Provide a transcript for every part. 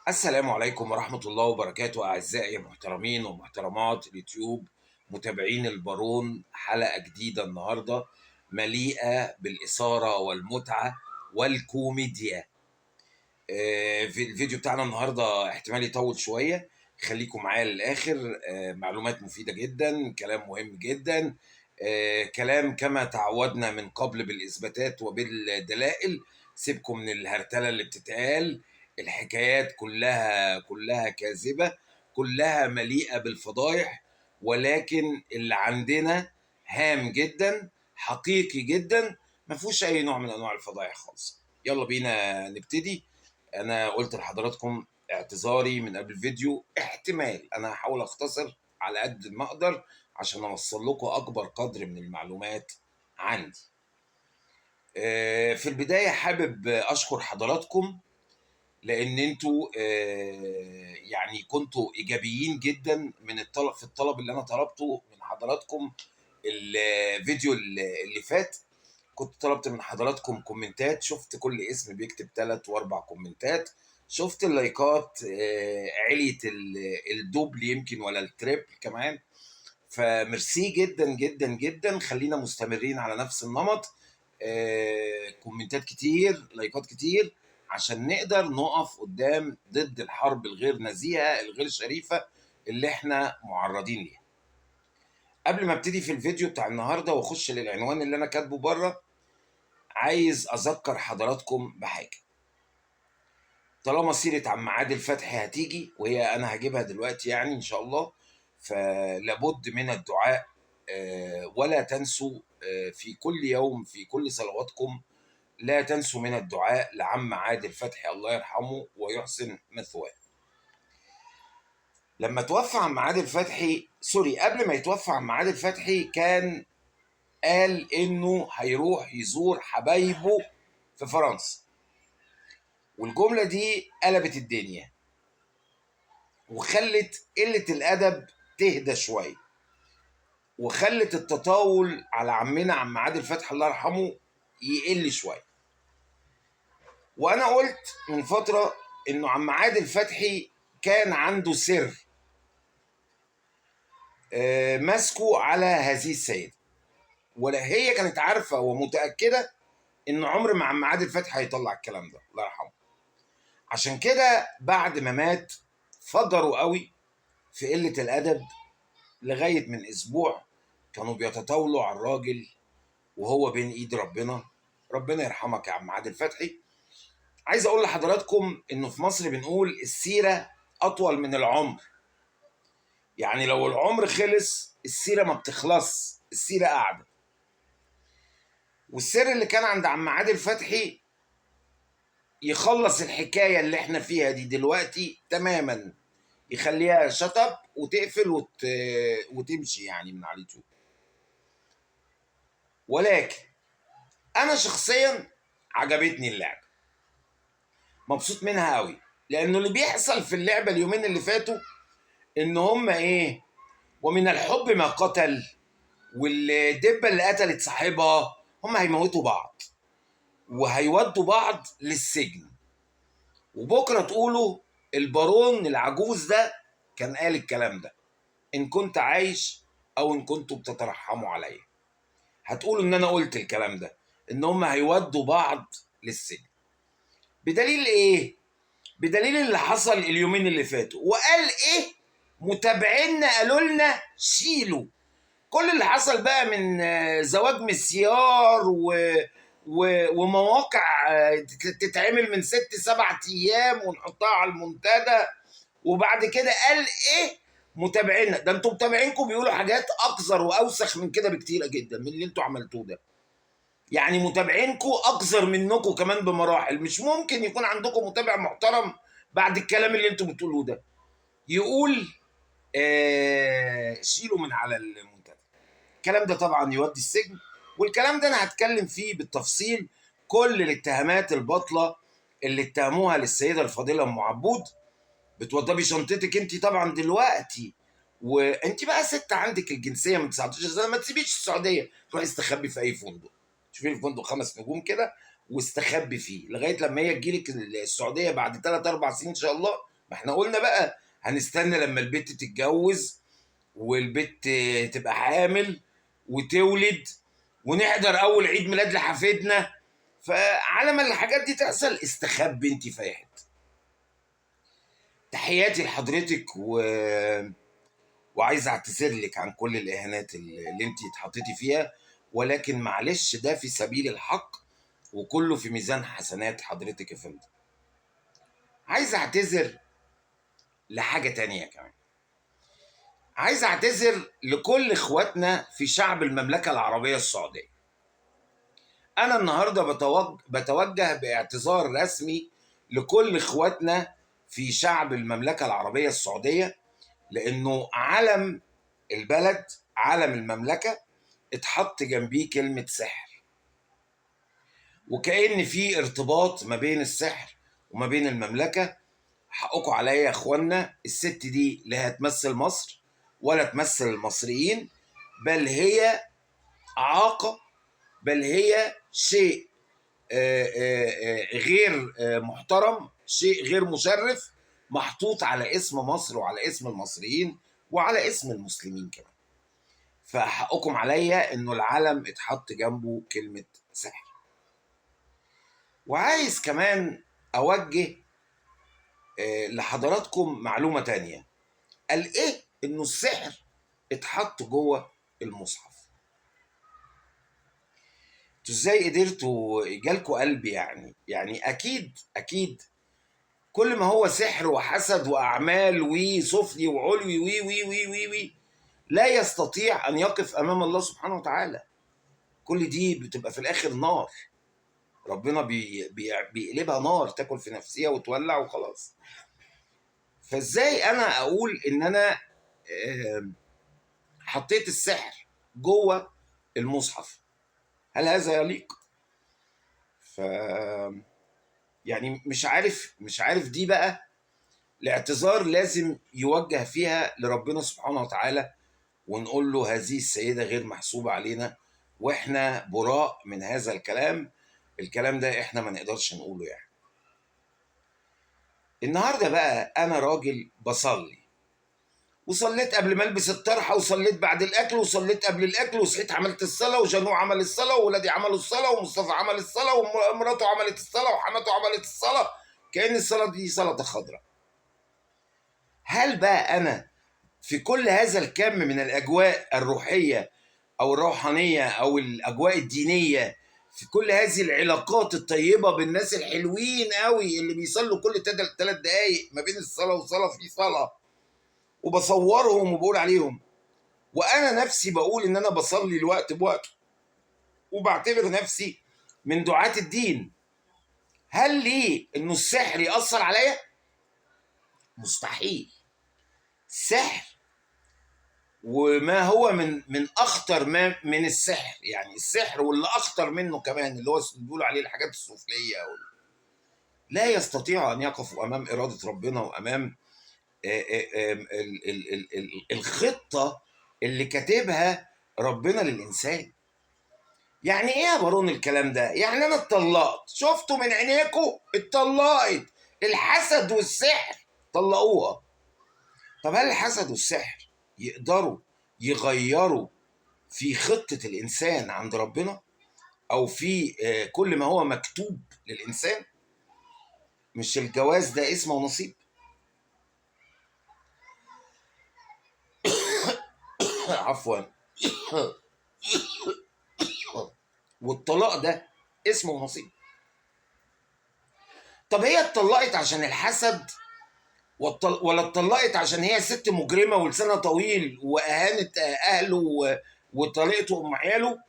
السلام عليكم ورحمة الله وبركاته أعزائي محترمين ومحترمات اليوتيوب، متابعين البارون. حلقة جديدة النهاردة مليئة بالإثارة والمتعة والكوميديا. في الفيديو بتاعنا النهاردة احتمال يطول شوية، خليكم معايا للآخر. معلومات مفيدة جدا، كلام مهم جدا، كلام كما تعودنا من قبل بالإثباتات وبالدلائل. سيبكم من الهرتلة اللي بتتقال، الحكايات كلها كاذبة، كلها مليئة بالفضايح، ولكن اللي عندنا هام جدا، حقيقي جدا، ما فيهوش أي نوع من أنواع الفضايح خالص. يلا بينا نبتدي. انا قلت لحضراتكم اعتذاري من قبل الفيديو، احتمال انا هحاول اختصر على قد ما اقدر عشان اوصل لكم اكبر قدر من المعلومات عندي. في البداية حابب اشكر حضراتكم لان انتوا يعني كنتوا ايجابيين جدا من الطلب اللي انا طلبته من حضراتكم. الفيديو اللي فات كنت طلبت من حضراتكم كومنتات، شفت كل اسم بيكتب 3 و4 كومنتات، شفت اللايكات عليت الدوبل يمكن ولا التريبل كمان. فميرسي جدا جدا جدا، خلينا مستمرين على نفس النمط. كومنتات كتير، لايكات كتير، عشان نقدر نقف قدام ضد الحرب الغير نزيهة الغير شريفة اللي احنا معرضين ليها. قبل ما ابتدي في الفيديو بتاع النهارده واخش للعنوان اللي انا كاتبه بره، عايز اذكر حضراتكم بحاجه. طالما سيره عم عادل فتحي هتيجي، وهي انا هجيبها دلوقتي يعني ان شاء الله، فلابد من الدعاء. ولا تنسوا في كل يوم في كل صلواتكم لا تنسوا من الدعاء لعم عادل فتحي، الله يرحمه ويحسن مثواه. لما توفى عم عادل فتحي، سوري، قبل ما يتوفى عم عادل فتحي كان قال انه هيروح يزور حبايبه في فرنسا، والجملة دي قلبت الدنيا وخلت قلة الأدب تهدى شوية، وخلت التطاول على عمنا عم عادل فتحي الله يرحمه يقل شوية. وأنا قلت من فترة إنه عم عادل فتحي كان عنده سر ماسكه على هذه السيدة، ولا هي كانت عارفة ومتأكدة إن عمر ما عم عادل فتحي هيطلع الكلام ده الله يرحمه. عشان كده بعد ما مات فجروا قوي في قلة الأدب، لغاية من أسبوع كانوا بيتطاولوا على الراجل وهو بين إيد ربنا. ربنا يرحمك يا عم عادل فتحي. عايز أقول لحضراتكم إنه في مصر بنقول السيرة أطول من العمر، يعني لو العمر خلص السيرة ما بتخلص، السيرة قاعدة. والسر اللي كان عند عم عادل فتحي يخلص الحكاية اللي احنا فيها دي دلوقتي تماما، يخليها شطب وتقفل وتمشي يعني من على اليوتيوب. ولكن انا شخصيا عجبتني اللعبه، مبسوط منها قوي، لانه اللي بيحصل في اللعبه اليومين اللي فاتوا ان هم ايه، ومن الحب ما قتل، والدبه اللي قتلت صاحبها، هم هيموتوا بعض وهيودوا بعض للسجن. وبكره تقولوا البارون العجوز ده كان قال الكلام ده، ان كنت عايش او ان كنتوا بتترحموا عليا هتقولوا ان انا قلت الكلام ده، ان هم هيودوا بعض للسجن. بدليل ايه؟ بدليل اللي حصل اليومين اللي فاتوا. وقال ايه؟ متابعينا قالوا لنا شيلوا كل اللي حصل بقى من زواج مسيار ومواقع تتعمل من 6-7 ايام ونحطها على المنتدى. وبعد كده قال ايه؟ متابعينا ده انتوا متابعينكم بيقولوا حاجات اقذر واوسخ من كده بكتير جدا من اللي انتوا عملتوه ده. يعني متابعينكم اقذر منكم كمان بمراحل. مش ممكن يكون عندكم متابع محترم بعد الكلام اللي انتوا بتقولوه ده يقول شيلوا من على المنتدى. الكلام ده طبعا يودي السجن، والكلام ده انا هتكلم فيه بالتفصيل. كل الاتهامات الباطله اللي اتهموها للسيده الفاضله ام عبود بتوضبي شنطتك انت طبعا دلوقتي، وانت بقى ست عندك الجنسيه من 19 سنه، ما تسيبيش السعوديه تروحي استخبي في اي فندق. شوفي لي فندق 5 نجوم كده واستخبي فيه لغايه لما هي تجيلك السعوديه بعد 3-4 سنين ان شاء الله، ما احنا قلنا بقى هنستنى لما البت تتجوز والبت تبقى حامل وتولد ونحضر اول عيد ميلاد لحفيدنا. فعلى ما الحاجات دي تحصل استخبي انت في اي حته. تحياتي لحضرتك وعايز اعتذر لك عن كل الاهانات اللي انت اتحطيتي فيها، ولكن معلش ده في سبيل الحق وكله في ميزان حسنات حضرتك يا فندم. عايز اعتذر لحاجه تانية كمان. عايز اعتذر لكل اخواتنا في شعب المملكه العربيه السعوديه. انا النهارده بتوجه باعتذار رسمي لكل اخواتنا في شعب المملكه العربيه السعوديه، لانه علم البلد، علم المملكه، اتحط جنبيه كلمه سحر، وكأن في ارتباط ما بين السحر وما بين المملكه. حقكم عليا يا اخوانا، الست دي لا هتمثل مصر ولا تمثل المصريين، بل هي اعاقه، بل هي شيء غير محترم، شيء غير مشرف، محطوط على اسم مصر وعلى اسم المصريين وعلى اسم المسلمين كمان. فحقكم عليا انه العلم اتحط جنبه كلمة سحر. وعايز كمان اوجه لحضراتكم معلومة تانية. قال ايه انه السحر اتحط جوه المصحف؟ انتوا ازاي قدرتوا جالكوا قلب؟ يعني اكيد كل ما هو سحر وحسد واعمال وسفلي وعلوي وي وي وي وي وي لا يستطيع ان يقف امام الله سبحانه وتعالى. كل دي بتبقى في الاخر نار، ربنا بيقلبها نار تاكل في نفسها وتولع وخلاص. فازاي انا اقول ان انا حطيت السحر جوه المصحف؟ هل هذا يليق؟ ف يعني مش عارف دي بقى الاعتذار لازم يوجه فيها لربنا سبحانه وتعالى، ونقول له هذه السيدة غير محسوبة علينا واحنا براء من هذا الكلام ده احنا ما نقدرش نقوله يعني. النهارده بقى انا راجل بصلي، وصليت قبل ما البس الطرحه، وصليت بعد الاكل، وصليت قبل الاكل، وصحيت عملت الصلاه، وجنو عمل الصلاه، وولادي عملوا الصلاه، ومصطفى عمل الصلاه، ومراته عملت الصلاه، وحماته عملت الصلاه، كأن الصلاه دي صلاه خضراء. هل بقى انا في كل هذا الكم من الاجواء الروحيه او الروحانيه او الاجواء الدينيه، في كل هذه العلاقات الطيبه بالناس الحلوين قوي اللي بيصلوا كل 3 دقايق ما بين الصلاه والصلاه في صلاه، وبصورهم وبقول عليهم، وانا نفسي بقول ان انا بصلي الوقت بوقته وبعتبر نفسي من دعاة الدين، هل ليه انه السحر يأثر عليا؟ مستحيل. سحر، وما هو من اخطر ما من السحر، يعني السحر واللي اخطر منه كمان اللي هو بيقولوا عليه الحاجات السفليه لا يستطيع ان يقفوا امام اراده ربنا وامام الخطه اللي كاتبها ربنا للانسان. يعني ايه يا بارون الكلام ده؟ يعني انا اتطلقت، شفتوا من عينيكم اتطلقت، الحسد والسحر طلقوها. طب هل الحسد والسحر يقدروا يغيروا في خطة الإنسان عند ربنا أو في كل ما هو مكتوب للإنسان؟ مش الجواز ده اسمه ونصيب؟ عفوا. والطلاق ده اسمه ونصيب. طب هي اتطلقت عشان الحسد ولا اتطلقت عشان هي ست مجرمة ولسانها طويل وأهانت أهله وطلقته وأم عياله؟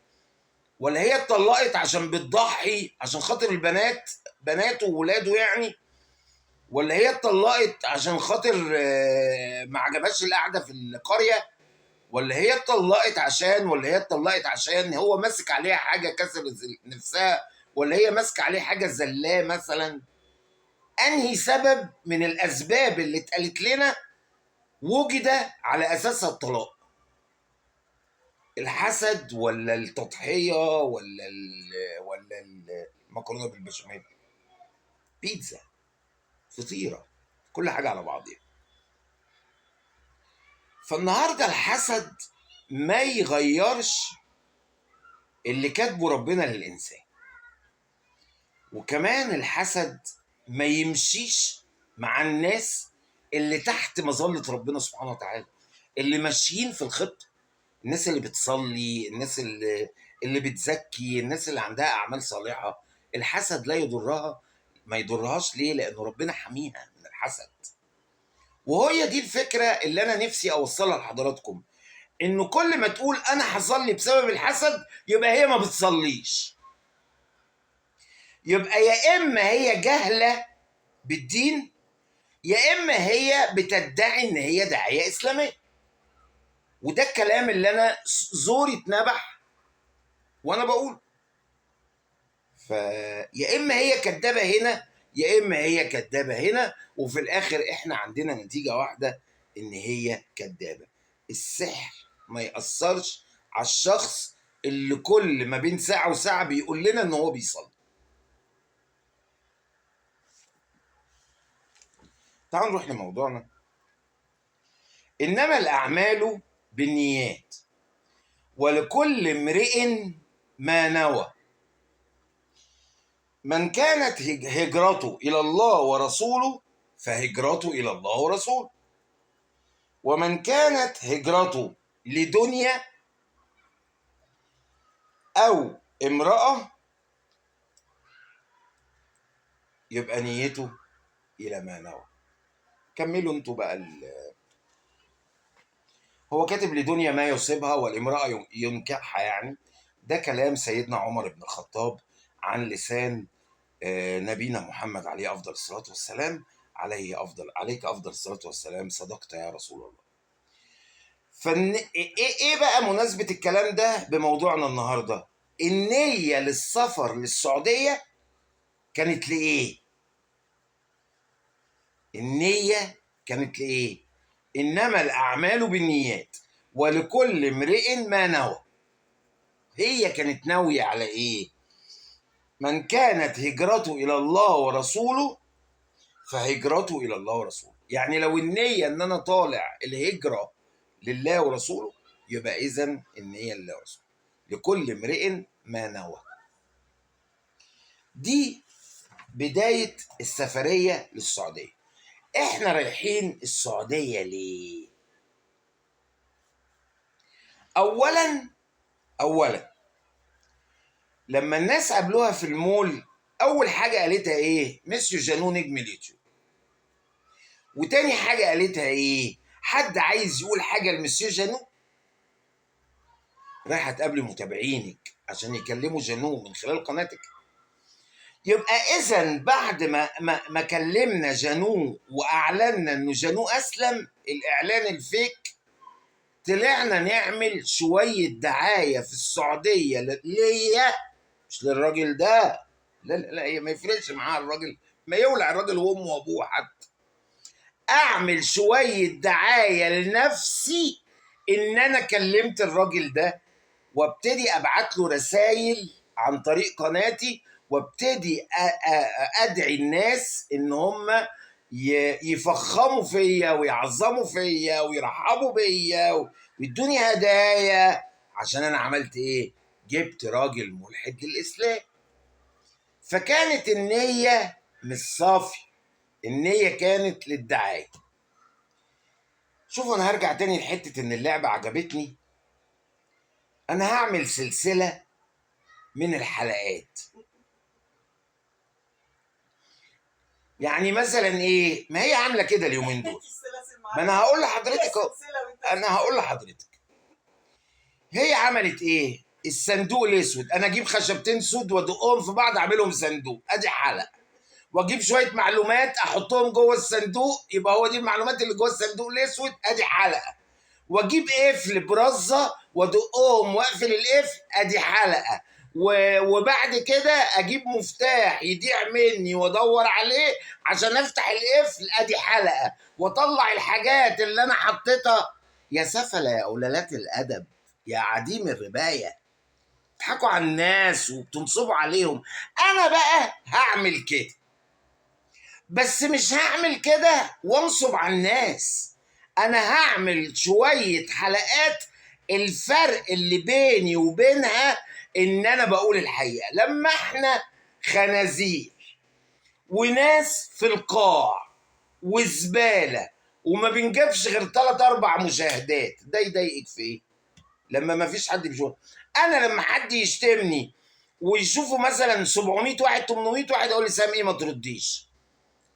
ولا هي اتطلقت عشان بتضحي عشان خاطر البنات، بناته وولاده يعني؟ ولا هي اتطلقت عشان خاطر ما عجبهاش القعده في القريه؟ ولا هي اتطلقت عشان هو ماسك عليها حاجه كسر نفسها؟ ولا هي ماسك عليه حاجه زلاه مثلا؟ انهي سبب من الاسباب اللي اتقالت لنا وجد على اساسها الطلاق؟ الحسد ولا التضحيه ولا المكرونه بالبشاميل؟ بيتزا، فطيره، كل حاجة على بعضها. فالنهاردة الحسد ما يغيرش اللي كاتبه ربنا للإنسان، وكمان الحسد ما يمشيش مع الناس اللي تحت مظلة ربنا سبحانه وتعالى، اللي ماشيين في الخطة، الناس اللي بتصلي، الناس اللي بتزكي، الناس اللي عندها أعمال صالحة. الحسد لا يضرها، ما يضرهاش. ليه؟ لأنه ربنا حميها من الحسد. وهي دي الفكرة اللي أنا نفسي أوصلها لحضراتكم، إنه كل ما تقول أنا هصلي بسبب الحسد يبقى هي ما بتصليش، يبقى يا إما هي جاهلة بالدين، يا إما هي بتدعي إن هي داعية إسلامية. وده الكلام اللي أنا زوري اتنبح وأنا بقول. فيا إما هي كدابة هنا، يا إما هي كدابة هنا، وفي الآخر إحنا عندنا نتيجة واحدة، إن هي كدابة. السحر ما يأثرش على الشخص اللي كل ما بين ساعة وساعة بيقول لنا إن هو بيصلي. تعالوا نروح لموضوعنا. إنما الأعمال بالنيات ولكل امرئ ما نوى. من كانت هجرته إلى الله ورسوله فهجرته إلى الله ورسوله، ومن كانت هجرته لدنيا أو امرأة يبقى نيته إلى ما نوى. كملوا انتوا بقى. هو كاتب لدنيا ما يصيبها والامرأة ينكحها، يعني ده كلام سيدنا عمر بن الخطاب عن لسان نبينا محمد عليه أفضل الصلاة والسلام. عليك أفضل الصلاة والسلام. صدقت يا رسول الله. إيه بقى مناسبة الكلام ده بموضوعنا النهاردة؟ النية للسفر للسعودية كانت لإيه؟ النية كانت لإيه؟ إنما الأعمال بالنيات ولكل امرئ ما نوى. هي كانت ناوية على إيه؟ من كانت هجرته إلى الله ورسوله فهجرته إلى الله ورسوله. يعني لو النية إن أنا طالع الهجرة لله ورسوله، يبقى إذن النية لله ورسوله. لكل امرئ ما نوى. دي بداية السفرية للسعودية. إحنا رايحين السعودية ليه؟ أولا لما الناس قابلوها في المول، أول حاجة قالتها إيه؟ مسيو جانو نجم اليوتيوب. وتاني حاجة قالتها إيه؟ حد عايز يقول حاجة لمسيو جانو؟ رايحة تقابل متابعينك عشان يكلموا جانو من خلال قناتك. يبقى إذا بعد ما كلمنا جانو وأعلنا إنه جانو أسلم، الإعلان الفيك، طلعنا نعمل شوية دعاية في السعودية ليا، مش للراجل ده. لا لا لا، هي ما يفرقش معاها الراجل، ما يولع الراجل وامه وابوه. حتى اعمل شويه دعايه لنفسي ان انا كلمت الراجل ده، وابتدي ابعت له رسائل عن طريق قناتي، وابتدي ادعي الناس ان هم يفخموا فيا ويعظموا فيا ويرحبوا بيا ويدوني هدايا. عشان انا عملت ايه؟ جبت راجل ملحد للاسلام. فكانت النية مش صافية، النية كانت للدعاية. شوفوا، أنا هرجع تاني لحتة إن اللعبة عجبتني. أنا هعمل سلسلة من الحلقات. يعني مثلا إيه؟ ما هي عاملة كده اليومين دول. ما أنا هقول لحضرتك أهو. أنا هقول لحضرتك هي عملت إيه؟ الصندوق الأسود. أنا أجيب خشبتين سود وأدقهم في بعض أعملهم صندوق، أدي حلقة. واجيب شويه معلومات احطهم جوه الصندوق، يبقى هو دي المعلومات اللي جوه الصندوق الاسود، ادي حلقه. واجيب قفل برزه وادقهم واقفل القفل، ادي حلقه. وبعد كده اجيب مفتاح يضيع مني وادور عليه عشان افتح القفل، ادي حلقه. واطلع الحاجات اللي انا حطيتها. يا سفله يا قلالات الادب، يا عديم الربايه، بتضحكوا على الناس وبتنصبوا عليهم. انا بقى هعمل كده. بس مش هعمل كده وانصب على الناس. انا هعمل شوية حلقات الفرق اللي بيني وبينها ان انا بقول الحقيقة. لما احنا خنازير وناس في القاع وزبالة وما بنجيبش غير 3 4 مشاهدات، ده يضايقك في ايه؟ لما ما فيش حد بيشوف. انا لما حد يشتمني ويشوفوا مثلا 700 واحد 800 واحد اقول لسام ايه ما ترديش.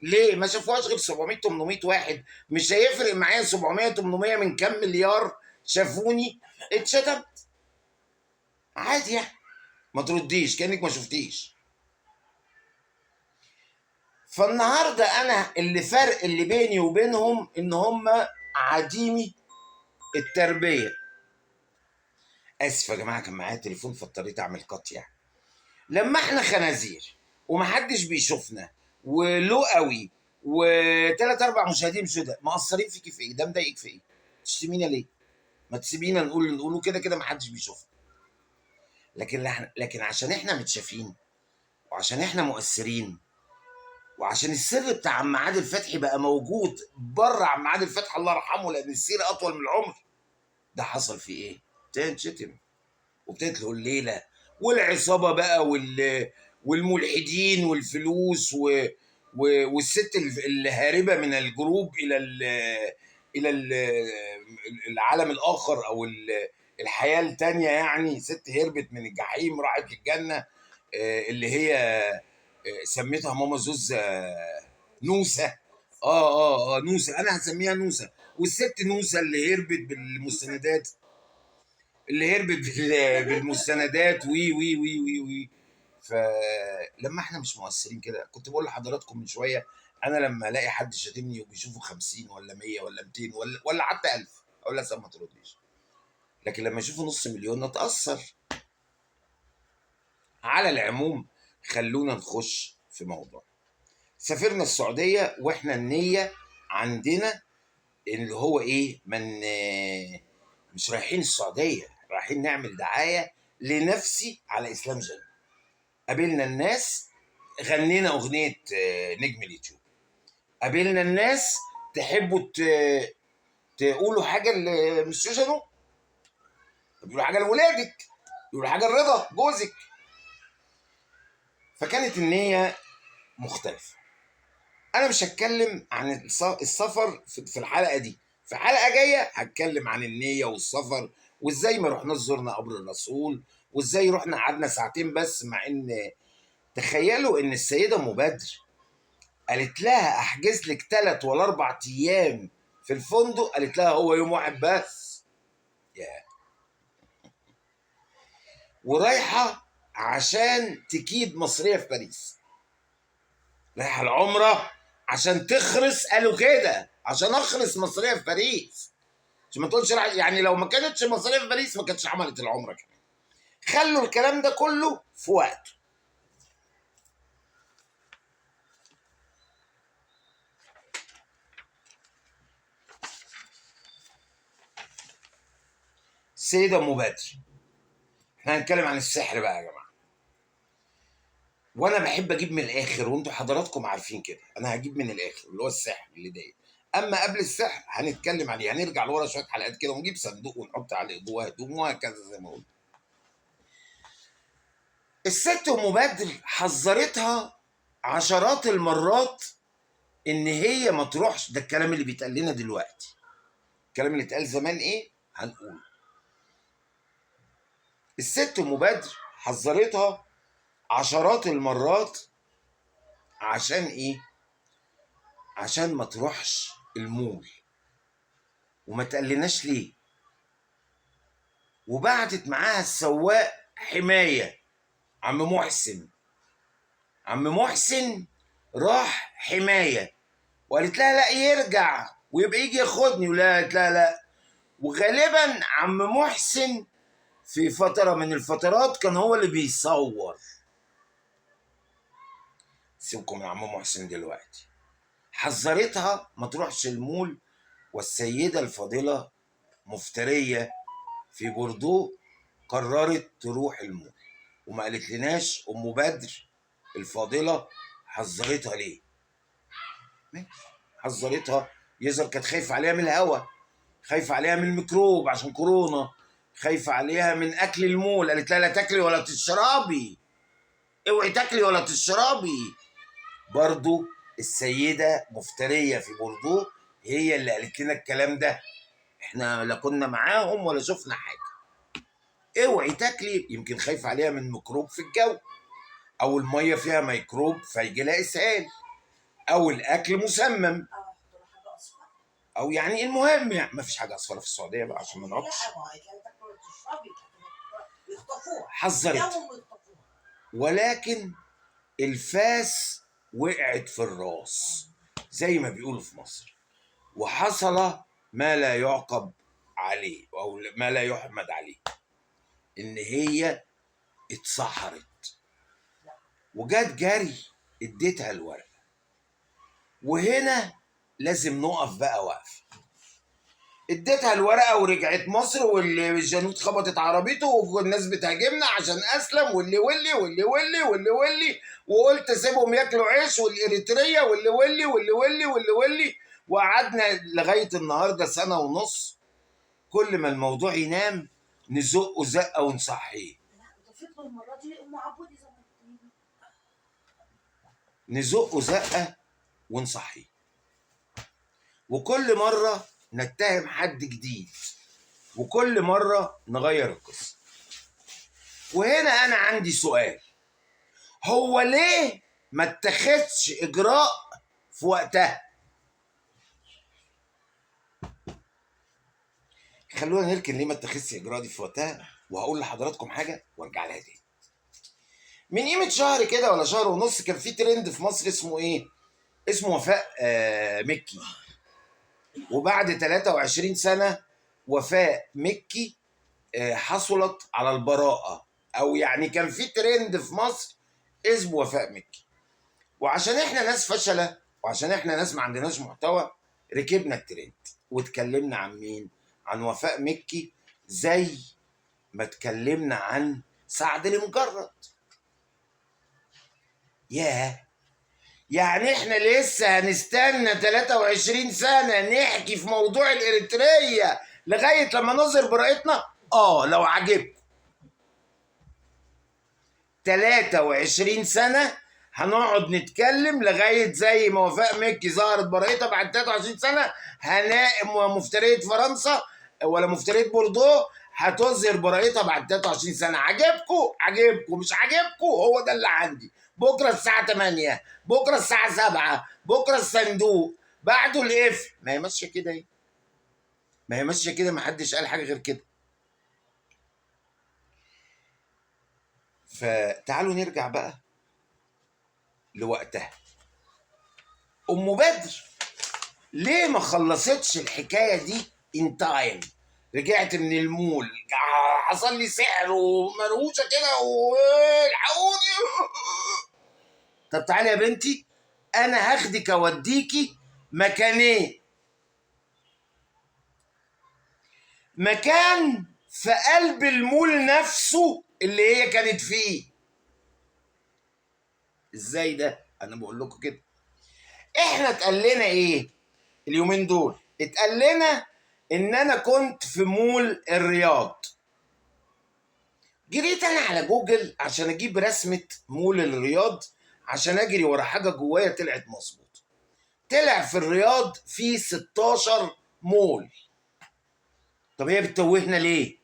ليه؟ ما شافوهاش غير 700 800 واحد، مش هيفرق معايا 700 800 من كام مليار شافوني اتشتمت. عادي يعني، ما ترديش كانك ما شفتيش. فالنهارده انا اللي فرق اللي بيني وبينهم ان هم عديمي التربيه. اسف يا جماعه كان معايا تليفون فاضطريت اعمل قط يعني. لما احنا خنازير ومحدش بيشوفنا ولو قوي وثلاث اربع مشاهدين سوداء مقصرين فيكي في ايه؟ ده مضايقك في ايه؟ تشتمينا ليه؟ ما تسيبينا نقول اللي نقوله، كده كده محدش بيشوفنا. لكن عشان احنا متشافين وعشان احنا مؤثرين وعشان السر بتاع عم عادل فتحي بقى موجود بره عم عادل فتحي الله يرحمه لان السيره اطول من العمر، ده حصل فيه ايه؟ تنشتم وابتدت له الليله والعصابه بقى والملحدين والفلوس والست الهاربه من الجروب الى العالم الاخر او الحياه التانيه، يعني ست هربت من الجحيم راحت للجنه، اللي هي سميتها ماما زوز نوسه. نوسه، انا هسميها نوسه. والست نوسه اللي هربت بالمستندات، بالمستندات وي وي وي وي وي. فلما احنا مش مؤثرين كده، كنت بقول لحضراتكم من شويه، انا لما الاقي حد شاتمني وبيشوفه 50 ولا 100 ولا 200 ولا حتى 1000 اقول لها ما ترديش. لكن لما يشوفه نص مليون نتاثر. على العموم خلونا نخش في موضوع. سافرنا السعوديه واحنا النيه عندنا اللي هو ايه، من مش رايحين السعوديه، رايحين نعمل دعايه لنفسي على اسلام جن. قابلنا الناس، غنينا اغنيه نجم اليوتيوب. قابلنا الناس تحبوا تقولوا حاجه لمستر جنو، تقولوا حاجه لولادك، تقولوا حاجه لرضا جوزك. فكانت النيه مختلفه. انا مش هتكلم عن السفر في الحلقه دي، في حلقه جايه هتكلم عن النيه والسفر وازاي ما رحنا زرنا قبر الرسول وازاي رحنا قعدنا ساعتين بس، مع ان تخيلوا ان السيده ام بدر قالت لها احجز لك 3 ولا 4 ايام في الفندق، قالت لها هو يوم واحد بس. yeah. ورايحه عشان تكيد مصريه في باريس، رايحه العمره عشان تخرس، قالوا كده عشان اخرس مصريه في باريس، عشان ما تقولش يعني لو ما كانتش مصريه في باريس ما كانتش عملت العمره كمان. خلوا الكلام ده كله في وقته. السيده ام بدر، احنا هنتكلم عن السحر بقى يا جماعه. وانا بحب اجيب من الاخر وانتوا حضراتكم عارفين كده، انا هجيب من الاخر اللي هو السحر اللي داير. اما قبل السحر هنتكلم عليه، هنرجع لورا شويه حلقات كده ونجيب صندوق ونحط عليه ضوء هدوم وهكذا زي ما قلت. الست ام بدر حذرتها عشرات المرات ان هي ما تروحش. ده الكلام اللي بيتقال لنا دلوقتي، الكلام اللي اتقال زمان ايه هنقول. الست ام بدر حذرتها عشرات المرات عشان ايه؟ عشان ما تروحش المول. وما تقلناش ليه. وبعتت معاها السواق حمايه عم محسن. عم محسن راح حمايه وقالت لها لا يرجع ويبقى يجي ياخدني، ولا لا لا. وغالبا عم محسن في فتره من الفترات كان هو اللي بيصور. سيبكم من عم محسن دلوقتي. حذرتها ما تروحش المول، والسيده الفاضله مفتريه في بوردو قررت تروح المول. وما قالت لناش ام بدر الفاضله حذرتها ليه. حذرتها، يظهر كانت خايفه عليها من الهواء، خايفه عليها من الميكروب عشان كورونا، خايفه عليها من اكل المول، قالت لها لا تاكلي ولا تشربي، اوعي تاكلي ولا تشربي. برضو السيده مفتريه في بوردو هي اللي قالت لنا الكلام ده، احنا لا كنا معاهم ولا شفنا حاجه. اوعي تاكلي، يمكن خايفه عليها من ميكروب في الجو، او الميه فيها ميكروب فيجي لها اسهال، او الاكل مسمم، او يعني المهم يعني ما فيش حاجه اصفر في السعوديه بقى عشان ما نقعدش. حذرت، ولكن الفاس وقعت في الراس زي ما بيقولوا في مصر، وحصل ما لا يعقب عليه او ما لا يحمد عليه، ان هي اتسحرت وجت جري اديتها الورقه. وهنا لازم نقف بقى وقفه. اديتها الورقه ورجعت مصر، والجنود خبطت عربيته والناس بتهاجمنا عشان اسلم، واللي وقلت سيبهم ياكلوا عيش، والاريتريه واللي وقعدنا لغايه النهارده سنه ونص، كل ما الموضوع ينام نزقه زقه ونصحيه، نزقه زقه ونصحيه، وكل مره نتهم حد جديد، وكل مرة نغير القصة. وهنا أنا عندي سؤال، هو ليه ما اتخذش إجراء في وقتها؟ خلونا نركن ليه ما اتخذش إجراء دي في وقتها، وهقول لحضراتكم حاجة وارجع لها تاني. من قيمة شهر كده ولا شهر ونص كان في ترند في مصر اسمه إيه؟ اسمه وفاء مكي. وبعد 23 سنة وفاء مكي حصلت على البراءة، أو يعني كان في ترند في مصر اسمه وفاء مكي. وعشان احنا ناس فشله، وعشان احنا ناس ما عندناش محتوى، ركبنا الترند واتكلمنا عن مين؟ عن وفاء مكي، زي ما اتكلمنا عن سعد المجرد. ياه، يعني احنا لسه هنستنى 23 سنه نحكي في موضوع الاريتريه لغايه لما نظهر براءتنا؟ لو عجبكم 23 سنه هنقعد نتكلم لغايه زي ما وفاء مكي ظهرت براءتها بعد 23 سنه، هنلاقي مفتريه فرنسا ولا مفتريه بوردو هتظهر براءتها بعد 23 سنه. عجبكم مش عجبكم، هو ده اللي عندي. بكره الساعه 8، بكره الساعه 7، بكره الصندوق، بعده الاف. ما هي ماشيه كده ايه، ما هي ماشيه كده، ما حدش قال حاجه غير كده. فتعالوا نرجع بقى لوقتها. ام بدر ليه ما خلصتش الحكايه دي ان تايم؟ رجعت من المول، حصل لي سحر ومروشه كده والحقوني. طب تعالي يا بنتي، انا هاخدك اوديكي مكانين. مكان في قلب المول نفسه اللي هي كانت فيه. ازاي ده؟ انا بقول لكم كده. احنا اتقال لنا ايه اليومين دول؟ اتقال لنا ان انا كنت في مول الرياض. جريت انا على جوجل عشان اجيب رسمه مول الرياض، عشان اجري ورا حاجه جوايا طلعت مظبوطه. طلع في الرياض في 16 مول. طب هي بتتوهنا ليه؟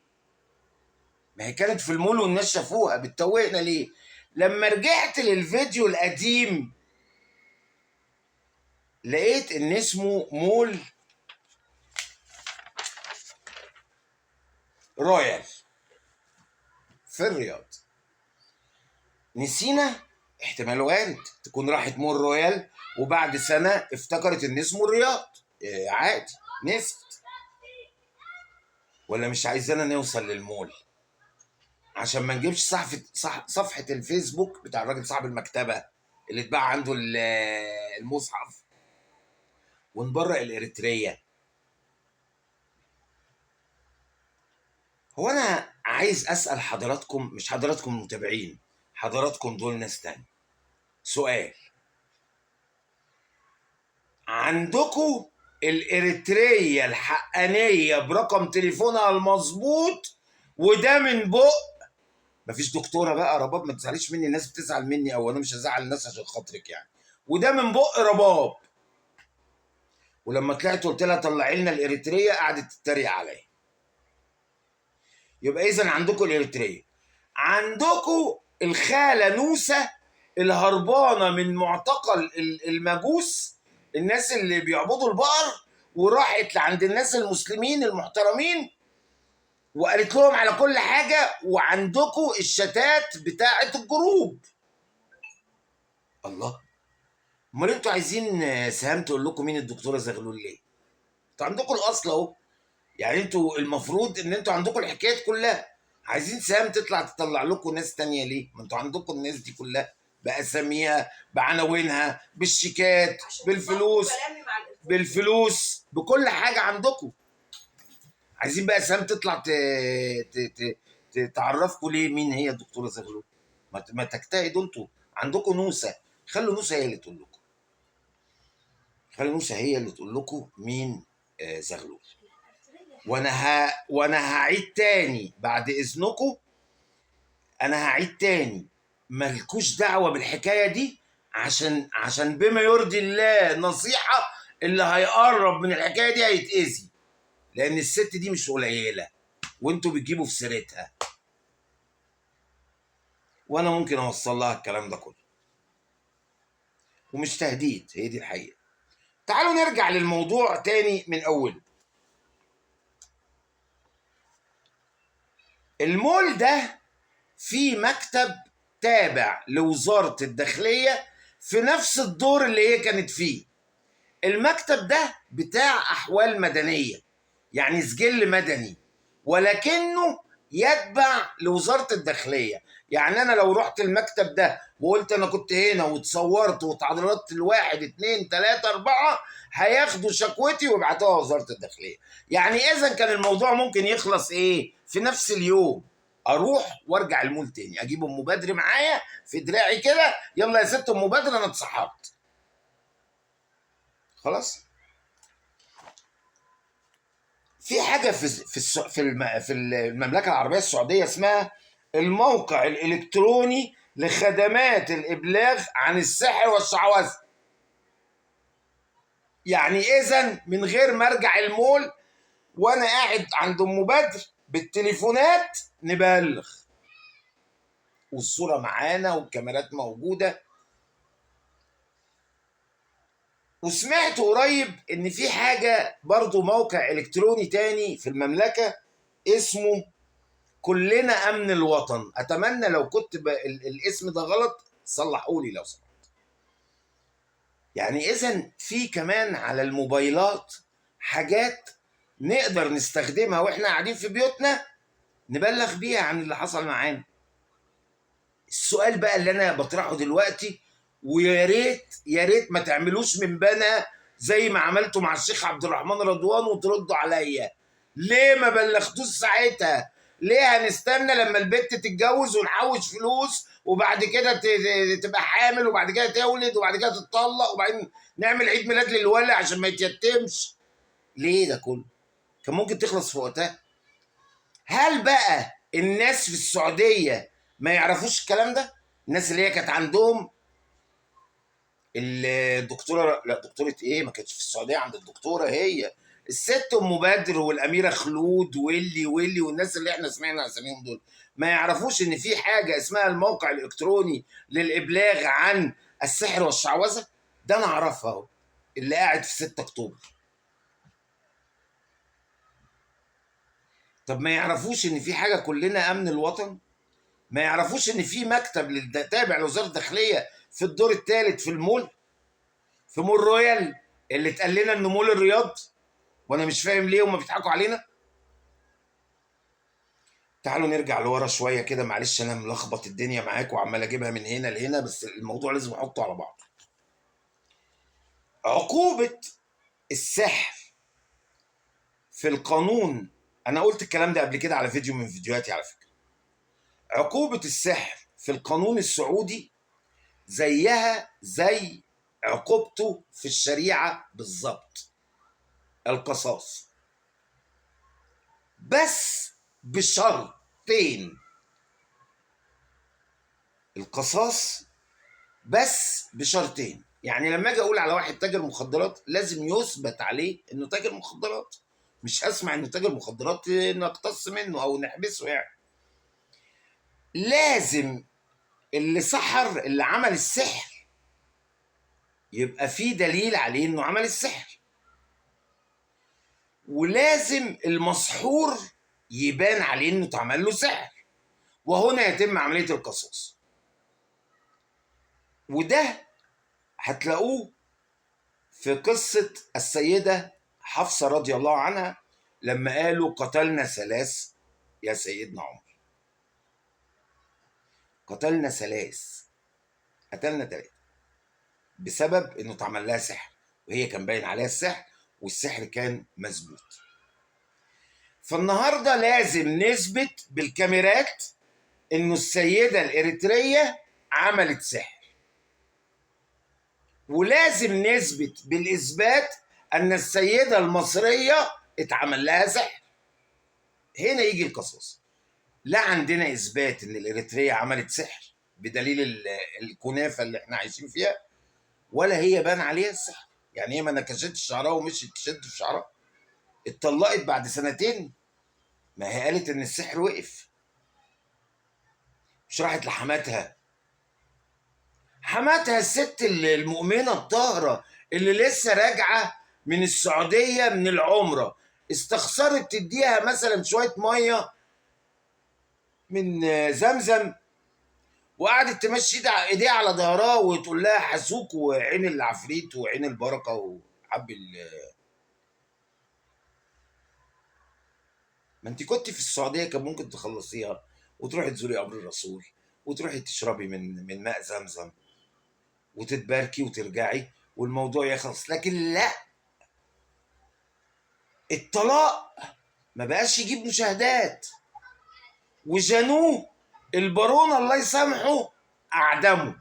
ما هي كانت في المول والناس شافوها، بتتوهنا ليه؟ لما رجعت للفيديو القديم لقيت ان اسمه مول رويال في الرياض. نسينا؟ احتمال وارد تكون راحت مول رويال وبعد سنه افتكرت ان اسمه الرياض. عادي، نسيت. ولا مش عايزانا نوصل للمول عشان ما نجيبش صفحه الفيسبوك بتاع الراجل صاحب المكتبه اللي اتباع عنده المصحف ونبرق الاريتريه. هو انا عايز اسال حضراتكم، مش حضراتكم المتابعين، حضراتكم دول ناس تاني، سؤال. عندكم الاريتريه الحقانيه برقم تليفونها المظبوط، وده من بق. مفيش دكتوره بقى رباب، ما تزعليش مني، الناس بتزعل مني، او انا مش هزعل الناس عشان خاطرك يعني. وده من بق رباب. ولما طلعت قلت لها طلعي لنا الاريتريه قعدت تتريق عليا. يبقى اذا عندكم الاريتريه، عندكم الخاله نوسه الهربانه من معتقل المجوس، الناس اللي بيعبدوا البقر، وراحت لعند الناس المسلمين المحترمين وقالت لهم على كل حاجه. وعندكم الشتات بتاعه الجروب. الله، امال انتوا عايزين سهام تقول لكم مين الدكتوره زغلول ليه؟ انتوا عندكم الاصل اهو. يعني انتوا المفروض ان انتوا عندكم الحكايات كلها. عايزين سهام تطلع لكم ناس تانية ليه؟ ما انتوا عندكم الناس دي كلها باساميها، بعناوينها، بالشيكات، بالفلوس، بكل حاجه عندكم. عايزين بقى سهام تطلع تعرفكم ليه مين هي الدكتوره زغلول. ما تجتهدوا انتوا. عندكم نوسه، خلوا نوسه هي اللي تقول لكم. خلوا نوسه هي اللي تقول لكم مين زغلول. وانا هعيد تاني بعد اذنكم. انا هعيد تاني، مالكوش دعوه بالحكايه دي، عشان بما يرضي الله نصيحه، اللي هيقرب من الحكايه دي هيتاذي، لان الست دي مش قليله وانتوا بتجيبوا في سيرتها، وانا ممكن اوصل لها الكلام ده كله. ومش تهديد، هي دي الحقيقه. تعالوا نرجع للموضوع تاني من اوله. المول ده في مكتب تابع لوزارة الداخلية في نفس الدور اللي هي كانت فيه. المكتب ده بتاع أحوال مدنية، يعني سجل مدني، ولكنه يتبع لوزارة الداخلية. يعني أنا لو رحت المكتب ده وقلت أنا كنت هنا وتصورت واتعرضت لواحد اتنين تلاتة أربعة، هياخدوا شكوتي ويبعتوها وزارة الداخلية. يعني إذا كان الموضوع ممكن يخلص إيه في نفس اليوم، اروح وارجع المول تاني، اجيب ام بدر معايا في دراعي كده، يلا يا ست ام بدر انا اتسحرت خلاص. في حاجه في المملكه العربيه السعوديه اسمها الموقع الالكتروني لخدمات الابلاغ عن السحر والشعوذه. يعني اذا من غير ما ارجع المول وانا قاعد عند ام بدر بالتليفونات نبلغ، والصوره معانا والكاميرات موجوده. وسمعت قريب ان في حاجه برضو، موقع الكتروني تاني في المملكه اسمه كلنا امن الوطن. اتمنى لو كنت الاسم ده غلط صلحوا لي لو سمحت. يعني اذا في كمان على الموبايلات حاجات نقدر نستخدمها واحنا قاعدين في بيوتنا نبلغ بيها عن اللي حصل معانا. السؤال بقى اللي انا بطرحه دلوقتي، ويا ريت يا ريت ما تعملوش من بنا زي ما عملتوا مع الشيخ عبد الرحمن رضوان وتردوا عليا، ليه ما بلغتوش ساعتها؟ ليه هنستنى لما البت تتجوز ونحوش فلوس وبعد كده تبقى حامل وبعد كده تولد وبعد كده تتطلق وبعدين نعمل عيد ميلاد للولد عشان ما يتيتمش؟ ليه ده كله؟ كان ممكن تخلص في وقتها. هل بقى الناس في السعودية ما يعرفوش الكلام ده؟ الناس اللي هي كانت عندهم الدكتوره، لا دكتوره ايه، ما كانتش في السعوديه عند الدكتوره، هي الست ام بدر والاميره خلود واللي والناس اللي احنا سمعنا اساميهم دول، ما يعرفوش ان في حاجه اسمها الموقع الالكتروني للابلاغ عن السحر والشعوذه؟ ده انا اعرفها اهو، اللي قاعد في 6 اكتوبر. طب ما يعرفوش ان في حاجه كلنا امن الوطن؟ ما يعرفوش ان في مكتب تابع لوزاره الداخليه في الدور الثالث في المول، في مول رويال اللي اتقال لنا انه مول الرياض؟ وانا مش فاهم ليه هم بيضحكوا علينا. تعالوا نرجع لورا شويه كده، معلش انا ملخبط الدنيا معاك وعمال اجيبها من هنا لهنا، بس الموضوع لازم احطه على بعضه. عقوبه السحر في القانون، انا قلت الكلام ده قبل كده على فيديو من فيديوهاتي على فكره. عقوبه السحر في القانون السعودي زيها زي عقوبته في الشريعة بالظبط القصاص، بس بشرطين. القصاص بس بشرطين. يعني لما اجي اقول على واحد تاجر مخدرات لازم يثبت عليه انه تاجر مخدرات، مش هسمع انه تاجر مخدرات نقتص منه او نحبسه يعني. لازم اللي سحر، اللي عمل السحر، يبقى في دليل عليه انه عمل السحر، ولازم المسحور يبان عليه انه اتعمل له سحر، وهنا يتم عملية القصاص. وده هتلاقوه في قصة السيدة حفصة رضي الله عنها لما قالوا قتلنا ثلاث يا سيدنا عمر. قتلنا ثلاث، قتلنا ثلاثة بسبب انه اتعمل لها سحر، وهي كان باين عليها السحر والسحر كان مظبوط. فالنهارده لازم نثبت بالكاميرات انه السيدة الاريترية عملت سحر، ولازم نثبت بالاثبات ان السيدة المصرية اتعمل لها سحر. هنا يجي القصاص. لا عندنا اثبات ان الاريتريه عملت سحر بدليل الكنافه اللي احنا عايشين فيها، ولا هي بان عليها السحر. يعني هي ما نكشتش شعرها ومشيت تشد في شعرها، اتطلقت بعد سنتين، ما هي قالت ان السحر وقف. مش راحت لحماتها، حماتها الست المؤمنه الطاهره اللي لسه راجعه من السعوديه من العمره، استخسرت تديها مثلا شويه ميه من زمزم، وقعدت تمشي ايديها على ظهرها وتقول لها حسوك وعين العفريت وعين البركه وحب ما انت كنت في السعوديه كان ممكن تخلصيها وتروحي تزوري قبر الرسول وتروحي تشربي من ماء زمزم وتتباركي وترجعي والموضوع يخلص. لكن لا، الطلاق ما بقاش يجيب مشاهدات، وجانوه البارون الله يسامحه اعدمه،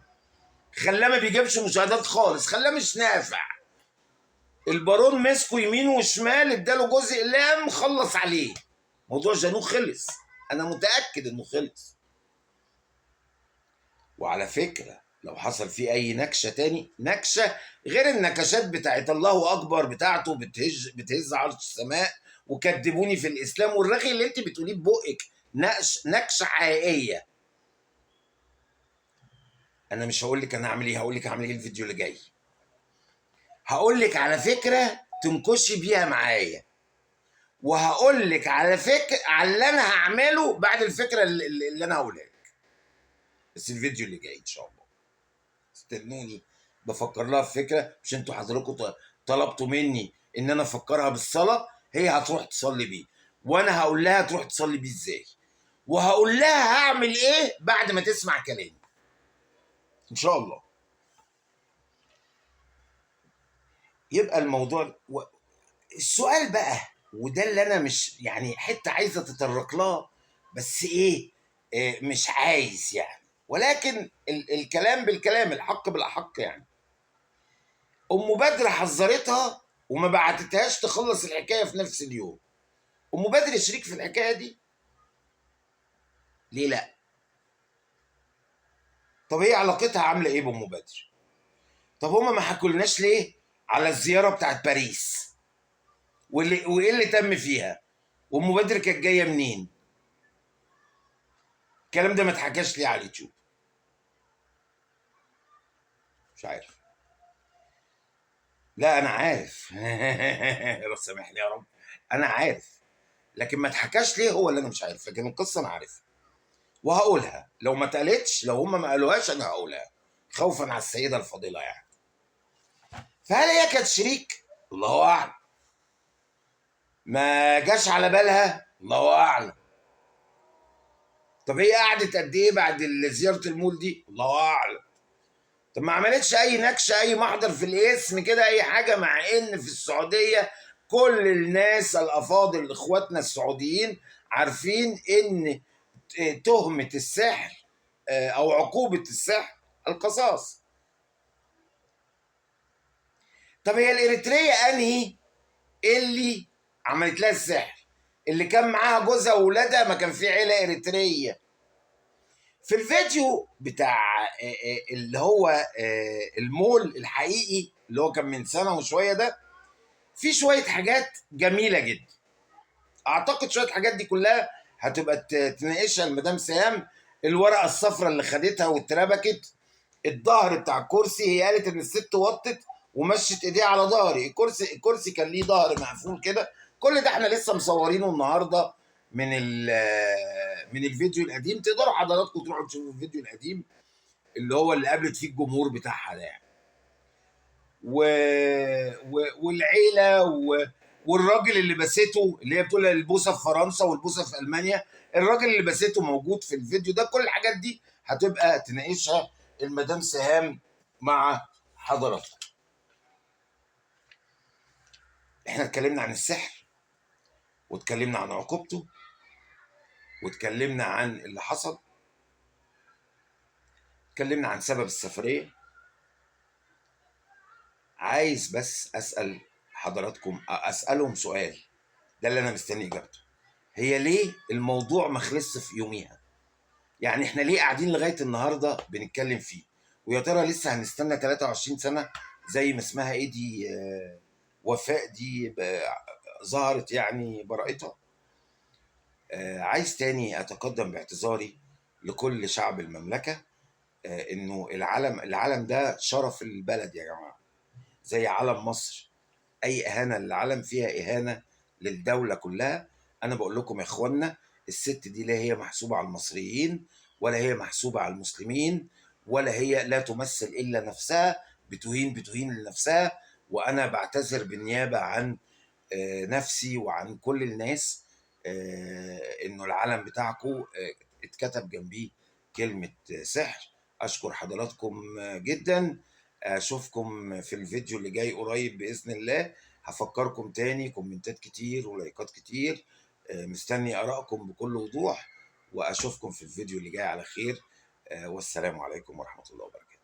خلاه ما بيجيبش مشاهدات خالص، خلاه مش نافع. البارون مسكه يمين وشمال، اداله جزء لام خلص عليه، موضوع جانوه خلص، انا متاكد انه خلص. وعلى فكره لو حصل فيه اي نكشه تاني، نكشه غير النكشات بتاعت الله اكبر بتاعته بتهز عرش السماء وكدبوني في الاسلام والرغي اللي انت بتقوليه ببقك، نكشه حقيقيه، انا مش هقول لك انا هعمل ايه، هقول لك هعمل ايه الفيديو اللي جاي. هقول لك على فكره تنكشي بيها معايا، وهقول لك على فكره على اللي انا هعمله بعد الفكره اللي انا هقولها لك، بس الفيديو اللي جاي ان شاء الله استنوني. بفكر لها في فكره، مش انتوا حضراتكم طلبتوا مني ان انا افكرها بالصلاه، هي هتروح تصلي بيه، وانا هقول لها تروح تصلي بيه ازاي، وهقول لها هعمل ايه بعد ما تسمع كلامي ان شاء الله. يبقى الموضوع السؤال بقى، وده اللي انا مش يعني حته عايزه اتطرق لها، بس ايه، مش عايز يعني، ولكن الكلام بالكلام الحق بالاحق يعني. ام بدر حذرتها وما بعتتهاش تخلص الحكايه في نفس اليوم. ام بدر شريك في الحكايه دي؟ ليه لا؟ طب هي علاقتها عامله ايه بام بدر؟ طب هما ما حكولناش ليه على الزياره بتاعت باريس وايه اللي تم فيها، وام بدر كانت جايه منين؟ الكلام ده ما اتحكاش ليه على اليوتيوب؟ مش عارف. لا انا عارف رب سامحني يا رب، انا عارف، لكن ما اتحكاش ليه هو اللي انا مش عارف، لكن القصه انا عارفها وهقولها. لو ما اتقالتش، لو هم ما قالوهاش انا هقولها خوفا على السيده الفاضله يعني. فهل هي كانت شريك؟ الله اعلم. ما جاش على بالها؟ الله اعلم. طب هي قعدت قد ايه بعد زياره المول دي؟ الله اعلم. طب ما عملتش اي نكشه، اي محضر في الاسم كده، اي حاجه، مع ان في السعوديه كل الناس الافاضل اخواتنا السعوديين عارفين ان تهمه السحر او عقوبه السحر القصاص. طب هي الاريتريه انهي اللي عملت لها السحر؟ اللي كان معاها جوزها واولادها، ما كان في عيله اريتريه. في الفيديو بتاع اللي هو المول الحقيقي اللي هو كان من سنه وشويه ده، في شويه حاجات جميله جدا. اعتقد شويه الحاجات دي كلها هتبقى تناقشها المدام سهام. الورقه الصفراء اللي خدتها واتربكت، الظهر بتاع الكرسي، هي قالت ان الست وطت ومشت ايديها على ظهري. الكرسي كان ليه ظهر مقفول كده. كل ده احنا لسه مصورينه النهارده من الفيديو القديم. تقدروا حضراتكم تروحوا تشوفوا الفيديو القديم اللي هو اللي قابلت فيه الجمهور بتاعها ده يعني. و... والعيله والراجل اللي بسيته، اللي هي بتقول البوسه في فرنسا والبوسه في المانيا، الراجل اللي بسيته موجود في الفيديو ده. كل الحاجات دي هتبقى تناقشها المدام سهام مع حضراتكم. احنا اتكلمنا عن السحر، واتكلمنا عن عقوبته، واتكلمنا عن اللي حصل، اتكلمنا عن سبب السفريه. عايز بس اسال حضراتكم، اسالهم سؤال، ده اللي انا مستني اجابته. هي ليه الموضوع ما خلصش في يوميها؟ يعني احنا ليه قاعدين لغايه النهارده بنتكلم فيه؟ ويا ترى لسه هنستنى 23 سنه زي ما اسمها ايه دي، وفاء دي، ظهرت يعني براءتها؟ عايز تاني اتقدم باعتذاري لكل شعب المملكه. انه العلم ده شرف البلد يا جماعه، زي علم مصر. اي اهانه للعلم فيها اهانه للدوله كلها. انا بقول لكم يا اخوانا، الست دي لا هي محسوبه على المصريين، ولا هي محسوبه على المسلمين، ولا هي لا تمثل الا نفسها. بتهين لنفسها. وانا بعتذر بالنيابه عن نفسي وعن كل الناس انه العلم بتاعكم اتكتب جنبيه كلمه سحر. اشكر حضراتكم جدا. اشوفكم في الفيديو اللي جاي قريب باذن الله. هفكركم تاني، كومنتات كتير ولايكات كتير. مستني ارائكم بكل وضوح. واشوفكم في الفيديو اللي جاي على خير. والسلام عليكم ورحمه الله وبركاته.